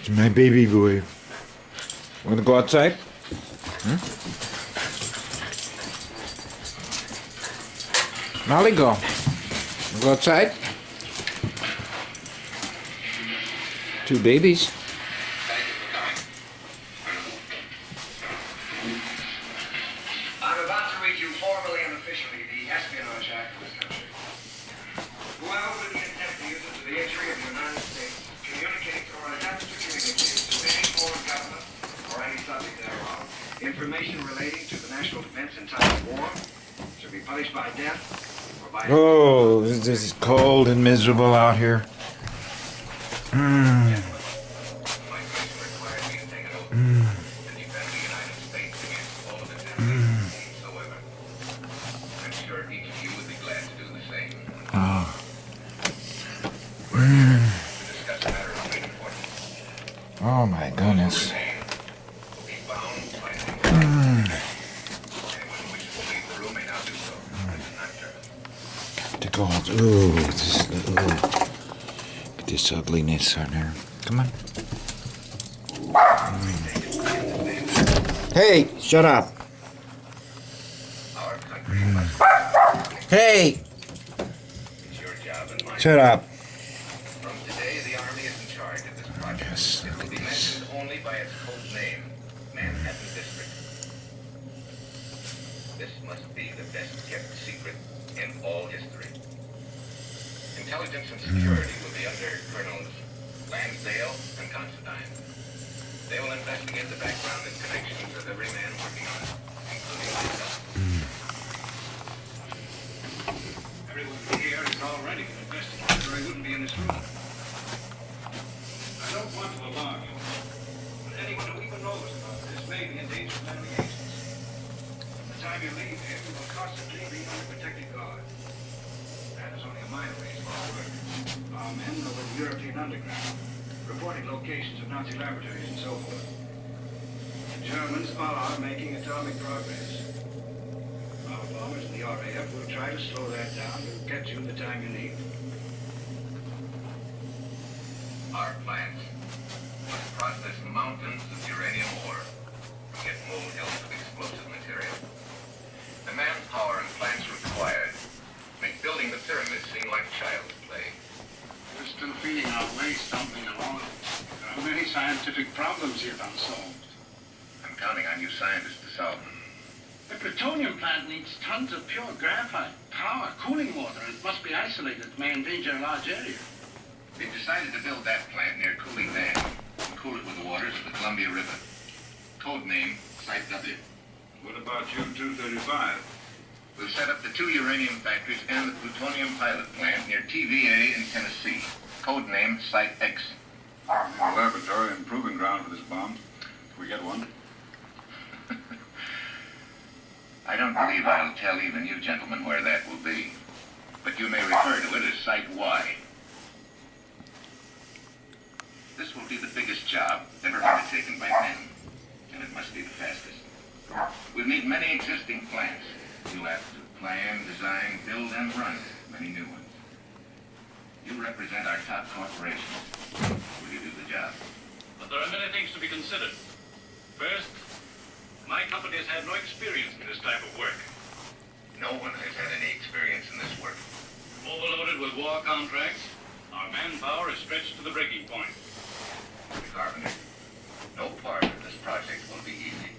My baby boy. Wanna go outside? Hmm? Molly, go. Wanna go outside? Two babies. I'm about to read you formally and officially the Espionage Act of this country. Whoever with the intent to use it to the injury of the United States communicates or attempts to communicate to any foreign government or any subject thereof information relating to the national defense in time of war should be punished by death or by... Oh, this is cold and miserable out here. Oh my goodness. The gold. Ooh, this ugliness on there. Come on. Hey, shut up. Hey, shut up. From today, the Army is in charge of this project. Yes. It will be mentioned only by its code name, Manhattan District. This must be the best kept secret in all history. Intelligence and security will be under Colonels Lansdale and Considine. They will investigate the background and connections of every man working on it, including myself. Everyone here is already an investigator, or I wouldn't be in this room. I don't want to alarm you, but anyone who even knows about this may be in danger of enemy agents. From the time you leave here, you will constantly be under protected guard. That is only a minor reason for our work. Our men are with the European underground, reporting locations of Nazi laboratories and so forth. The Germans are making atomic progress. Our bombers in the RAF will try to slow that down to get you the time you need. Our plants must process mountains of uranium ore and get molehills of explosive material. The manpower and plants required make building the pyramids seem like child's play. We're still feeling our way stumbling along. There are many scientific problems yet unsolved. I'm counting on you scientists to solve them. The plutonium plant needs tons of pure graphite, power, cooling water, and it must be isolated. It may endanger a large area. We've decided to build that plant near Cooling Dam and cool it with the waters of the Columbia River. Code name, Site W. What about M2U00045? We'll set up the 2 uranium factories and the plutonium pilot plant near TVA in Tennessee. Code name, Site X. A laboratory and proving ground for this bomb. Can we get one? I don't believe I'll tell even you gentlemen where that will be. But you may refer to it as Site Y. This will be the biggest job ever undertaken by men, and it must be the fastest. We'll need many existing plants. You'll have to plan, design, build, and run many new ones. You represent our top corporations. Will you do the job? But there are many things to be considered. First, my company has had no experience in this type of work. No one has had any experience in this work. Overloaded with war contracts, our manpower is stretched to the breaking point. Mr. Carpenter, no part of this project will be easy.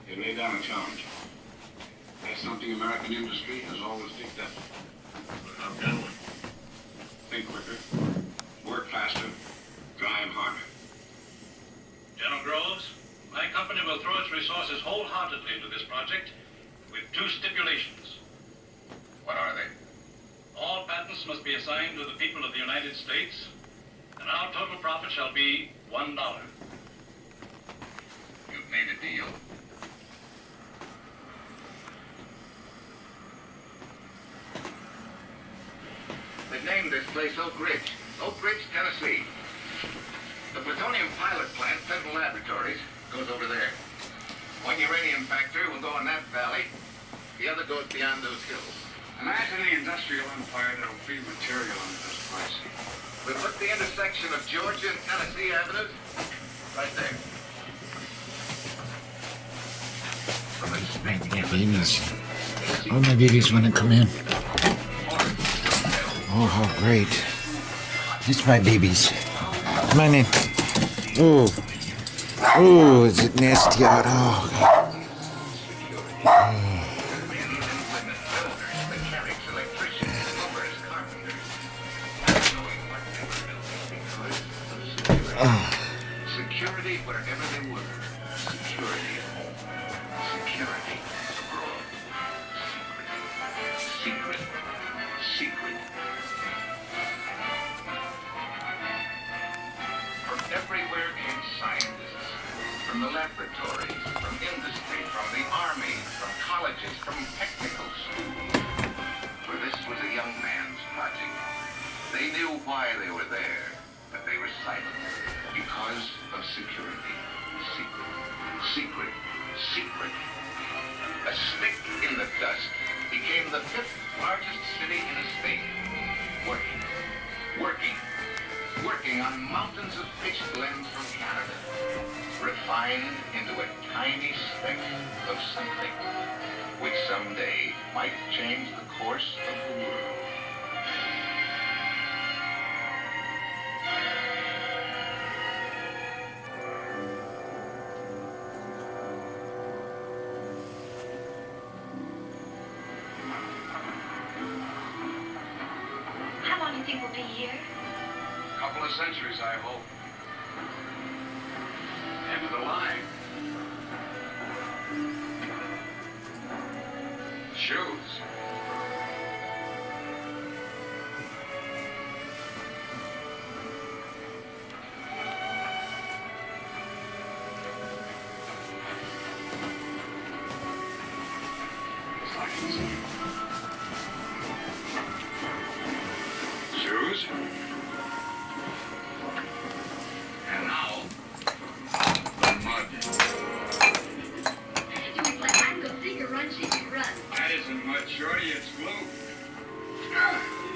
You lay down a challenge. That's something American industry has always picked up. Now, gentlemen, Think quicker, work faster, drive harder. General Groves, my company will throw its resources wholeheartedly into this project with 2 stipulations. What are they? All patents must be assigned to the people of the United States, and our total profit shall be $1. You've made a deal. They've named this place Oak Ridge. Oak Ridge, Tennessee. The plutonium pilot plant, Federal Laboratories, goes over there. One uranium factory will go in that valley. The other goes beyond those hills. Imagine the industrial empire that will feed material into this place. We put the intersection of Georgia and Tennessee Avenues right there. From the My babies. Oh, my babies want to come in. Oh, how great. It's my babies. Come on in. Oh. Oh, is it nasty out? Oh, God. Security wherever they were. Security at home. Security abroad. Secret. Secret. From everywhere came scientists. From the laboratories, from industry, from the army, from colleges, from technical schools. For this was a young man's project. They knew why they were there, but they were silent. Because of security. Secret. Secret. Secret. A stick in the dust became the 5th largest city in a state. Working. Working. Working on mountains of pitch blends from Canada. Refined into a tiny speck of something which someday might change the course of the world. How long do you think we'll be here? Couple of centuries, I hope. End of the line. Shoes. Shoes. And now, the mud. You look like I'm gonna see you run, she can run. That isn't mud, Shorty, it's glue.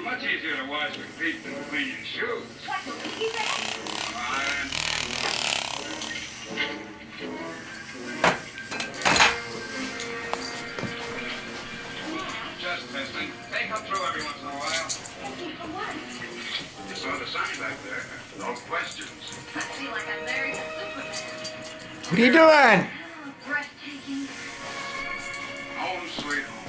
Much easier to wash with feet than clean your shoes. What the heck is that? Just testing. They come through every once in a while. Testing for what? You saw the sign back there. No questions. I feel like I'm married to Superman. What are you doing? Oh, breathtaking. Home sweet home.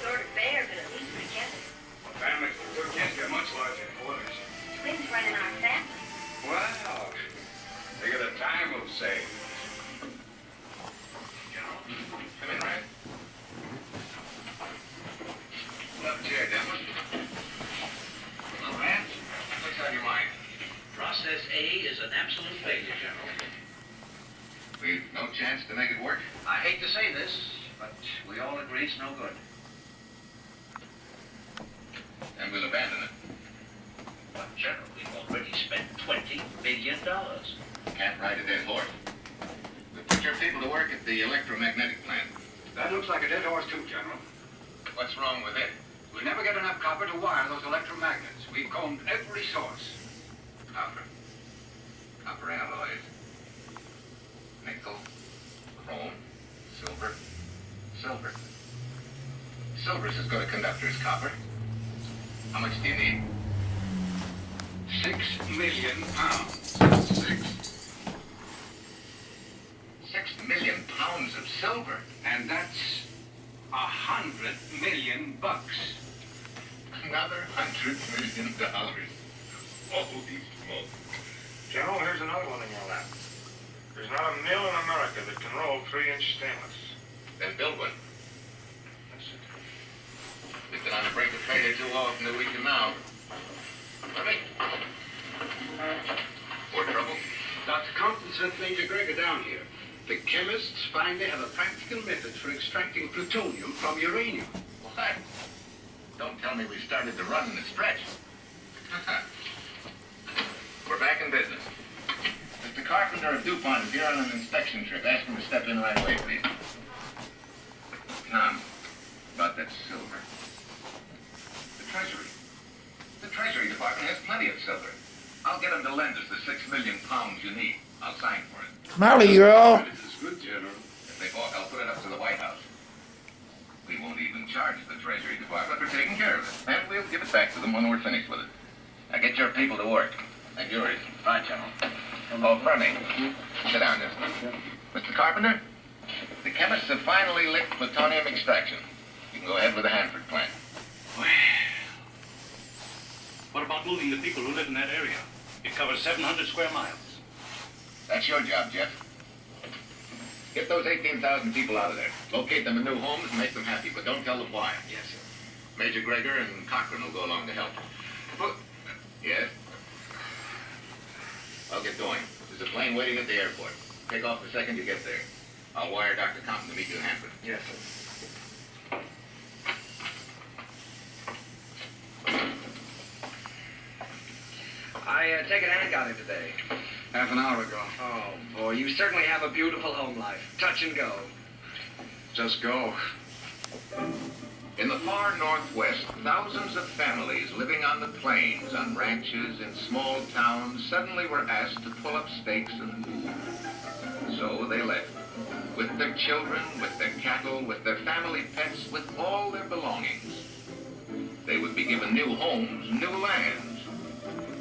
Sort of bare, but at least together. Families with two kids get much larger quarters. Twins running our family. Wow. They got a time of say. You know, come in, Ryan. Pull up a chair, Denver. Well, Rance, what's on your mind? Process A is an absolute failure, General. We've no chance to make it work. I hate to say this, but we all agree it's no good. And we'll abandon it. But, General, we've already spent $20 billion. Can't ride a dead horse. We put your people to work at the electromagnetic plant. That looks like a dead horse too, General. What's wrong with it? We never get enough copper to wire those electromagnets. We've combed every source. Copper. Copper alloys. Nickel. Chrome. Silver. Silver. Silver's as good a conductor as copper. How much do you need? 6 million pounds. 6 million pounds of silver. And that's $100 million. Another $100 million. Holy smoke. General, here's another one in your lap. There's not a mill in America that can roll 3-inch stainless. Then build one. That's it. We've been on a break of trade or two often that we can now. Hurry. More trouble? Dr. Compton sent Major Gregor down here. The chemists finally have a practical method for extracting plutonium from uranium. What? Don't tell me we started to run in the stretch. We're back in business. Sheriff DuPont is here on an inspection trip. Ask him to step in right away, please. Tom, about that silver. The Treasury Department has plenty of silver. I'll get them to lend us the 6 million pounds you need. I'll sign for it. Molly girl. This is good, General. If they balk, I'll put it up to the White House. We won't even charge the Treasury Department for taking care of it. And we'll give it back to them when we're finished with it. Now get your people to work. And yours. Right, General. Oh, Fermi. Sit down, just. Mr. Carpenter, the chemists have finally licked plutonium extraction. You can go ahead with the Hanford plant. Well, what about moving the people who live in that area? It covers 700 square miles. That's your job, Jeff. Get those 18,000 people out of there. Locate them in new homes and make them happy, but don't tell them why. Yes, sir. Major Gregor and Cochran will go along to help. But Yes? I'll get going. There's a plane waiting at the airport. Take off the second you get there. I'll wire Dr. Compton to meet you in Hanford. yes, sir. I take it Ann got here today. Half an hour ago. Oh, boy, you certainly have a beautiful home life. Touch and go. Just go. In the far northwest, thousands of families living on the plains, on ranches, in small towns, suddenly were asked to pull up stakes and move. So they left. With their children, with their cattle, with their family pets, with all their belongings. They would be given new homes, new lands.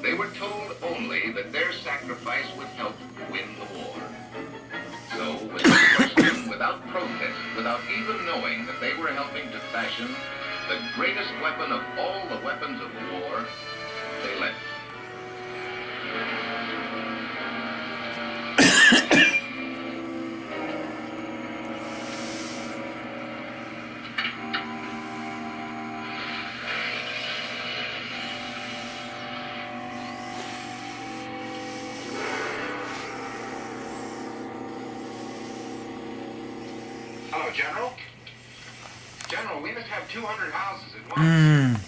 They were told only that their sacrifice would help win the war. So, without question, without protest, without even knowing that they were helping to fashion the greatest weapon of all the weapons of war, they left. Hello, General. General, we must have 200 houses at once.